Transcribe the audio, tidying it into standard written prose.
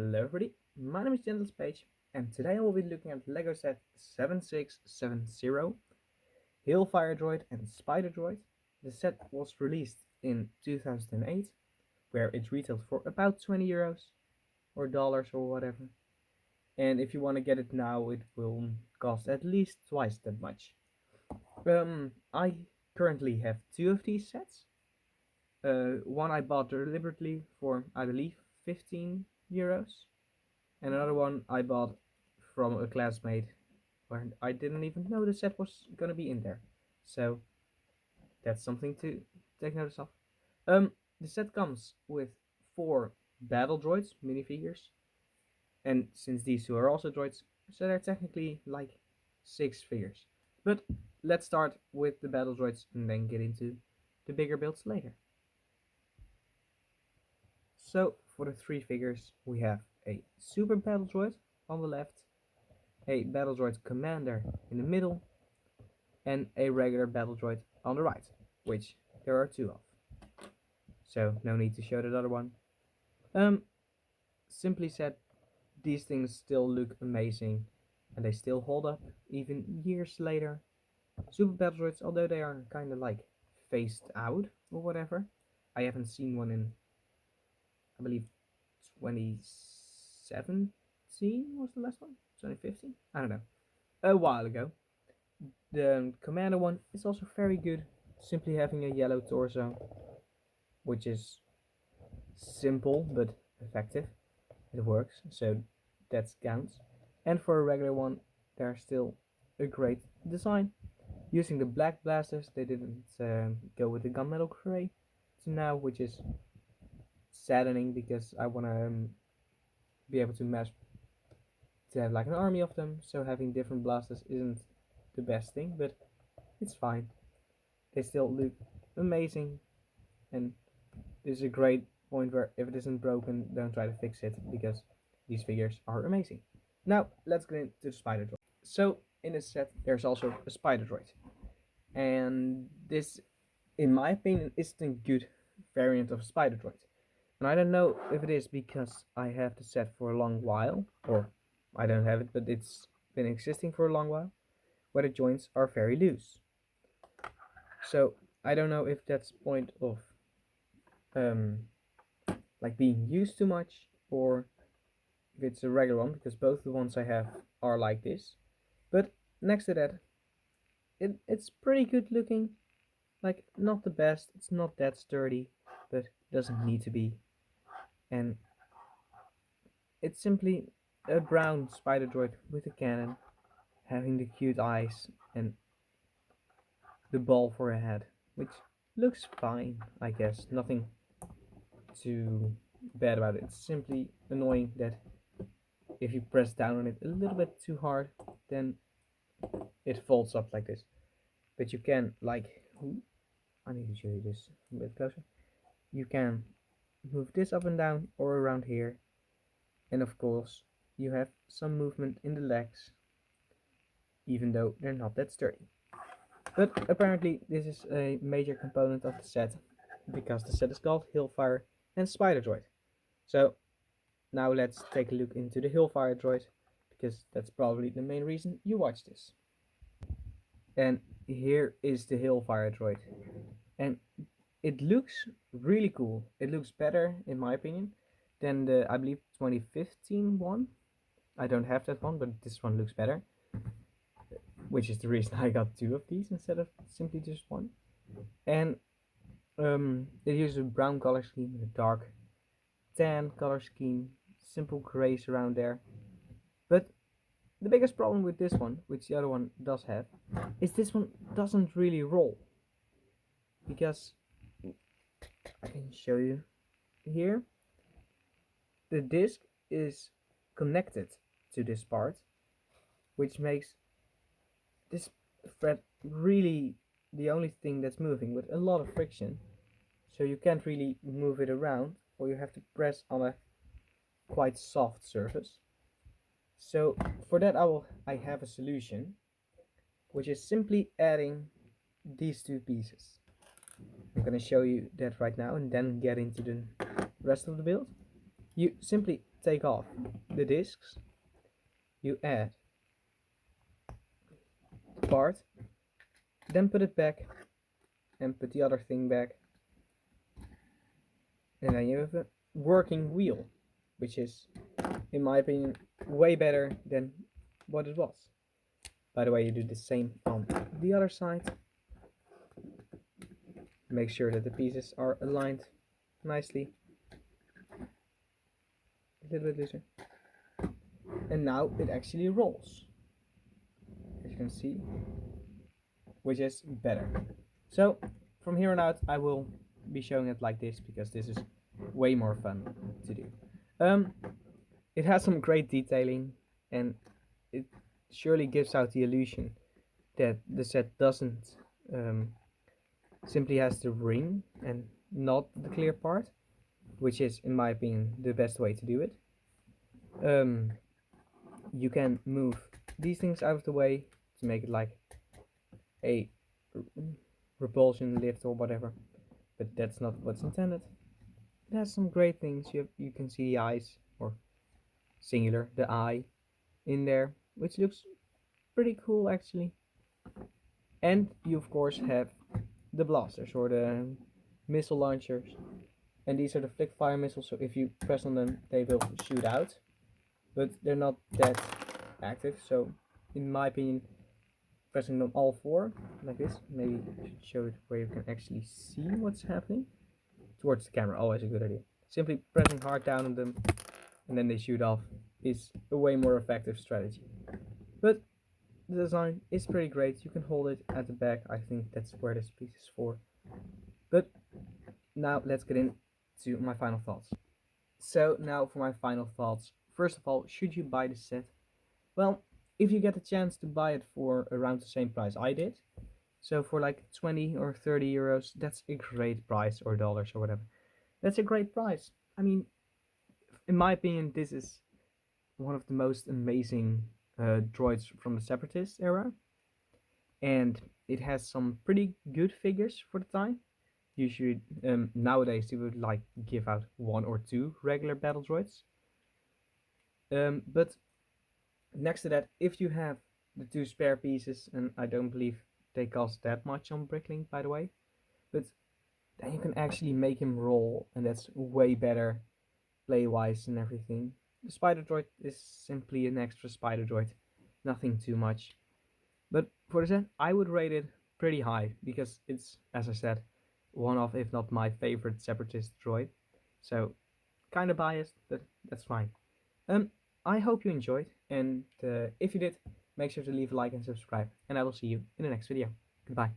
Hello everybody, my name is Page, and today I will be looking at LEGO set 7670, Hailfire Droid and Spider Droid. The set was released in 2008, where it retailed for about 20 euros, or dollars or whatever. And if you want to get it now, it will cost at least twice that much. I currently have two of these sets. One I bought deliberately for, I believe, 15 euros. And another one I bought from a classmate where I didn't even know the set was gonna be in there. So that's something to take notice of. The set comes with 4 battle droids, minifigures, and since these two are also droids, so they're technically like 6 figures. But let's start with the battle droids and then get into the bigger builds later. So for the 3 figures, we have a super battle droid on the left, a battle droid commander in the middle, and a regular battle droid on the right, which there are 2 of. So no need to show that other one. Simply said, these things still look amazing and they still hold up even years later. Super battle droids, although they are kind of like phased out or whatever. I haven't seen one in, I believe, 2017 was the last one? 2015? I don't know. A while ago. The commander one is also very good, simply having a yellow torso, which is simple but effective. It works, so that counts. And for a regular one, there's still a great design. Using the black blasters, they didn't go with the gunmetal gray to now, which is saddening because I want to be able to have like an army of them, so having different blasters isn't the best thing, but it's fine. They still look amazing, and this is a great point where if it isn't broken, don't try to fix it, because these figures are amazing. Now let's get into the spider droid. So in this set there's also a spider droid, and this, in my opinion, isn't a good variant of spider droid. And I don't know if it is because I have the set for a long while, or I don't have it but it's been existing for a long while, where the joints are very loose. So I don't know if that's point of like being used too much, or if it's a regular one, because both the ones I have are like this. But next to that, it's pretty good looking. Like, not the best, it's not that sturdy, but it doesn't need to be. And it's simply a brown spider droid with a cannon, having the cute eyes and the ball for a head, which looks fine, I guess. Nothing too bad about it. It's simply annoying that if you press down on it a little bit too hard, then it folds up like this. But you can, like, I need to show you this a bit closer. You can move this up and down or around here, and of course you have some movement in the legs, even though they're not that sturdy. But apparently this is a major component of the set, because the set is called Hailfire and Spider Droid. So now let's take a look into the Hailfire Droid, because that's probably the main reason you watch this. And here is the Hailfire Droid, and it looks really cool. It looks better, in my opinion, than the, I believe, 2015 one. I don't have that one, but this one looks better, which is the reason I got 2 of these instead of simply just one. And it uses a brown color scheme and a dark tan color scheme, simple grays around there. But the biggest problem with this one, which the other one does have, is this one doesn't really roll. Because, I can show you here, the disc is connected to this part, which makes this thread really the only thing that's moving, with a lot of friction. So you can't really move it around, or you have to press on a quite soft surface. So for that I have a solution, which is simply adding these 2 pieces. I'm gonna show you that right now and then get into the rest of the build. You simply take off the discs, you add the part, then put it back and put the other thing back, and then you have a working wheel, which is, in my opinion, way better than what it was. By the way, you do the same on the other side. Make sure that the pieces are aligned nicely. A little bit looser. And now it actually rolls, as you can see, which is better. So from here on out I will be showing it like this because this is way more fun to do. It has some great detailing, and it surely gives out the illusion that the set doesn't simply has the ring and not the clear part, which is, in my opinion, the best way to do it. You can move these things out of the way to make it like a repulsion lift or whatever, but that's not what's intended. It has some great things. You can see the eyes, or singular, the eye in there, which looks pretty cool actually. And you of course have the blasters or the missile launchers, and these are the flick fire missiles, so if you press on them they will shoot out, but they're not that active. So in my opinion, pressing them all four like this, maybe I should show it where you can actually see what's happening towards the camera, always a good idea. Simply pressing hard down on them and then they shoot off is a way more effective strategy. But the design is pretty great. You can hold it at the back. I think that's where this piece is for. But now let's get into my final thoughts. So now for my final thoughts. First of all, should you buy the set? Well, if you get the chance to buy it for around the same price I did, so for like 20 or 30 euros, that's a great price, or dollars or whatever. That's a great price. I mean, in my opinion, this is one of the most amazing droids from the Separatist era, and it has some pretty good figures for the time. Usually, nowadays they would like give out one or two regular battle droids. But next to that, if you have the two spare pieces, and I don't believe they cost that much on Bricklink, by the way, but then you can actually make him roll, and that's way better play-wise and everything. The Spider Droid is simply an extra Spider Droid, nothing too much. But for the set, I would rate it pretty high, because it's, as I said, one of, if not my favorite Separatist droid. So, kinda biased, but that's fine. I hope you enjoyed, and if you did, make sure to leave a like and subscribe, and I will see you in the next video. Goodbye.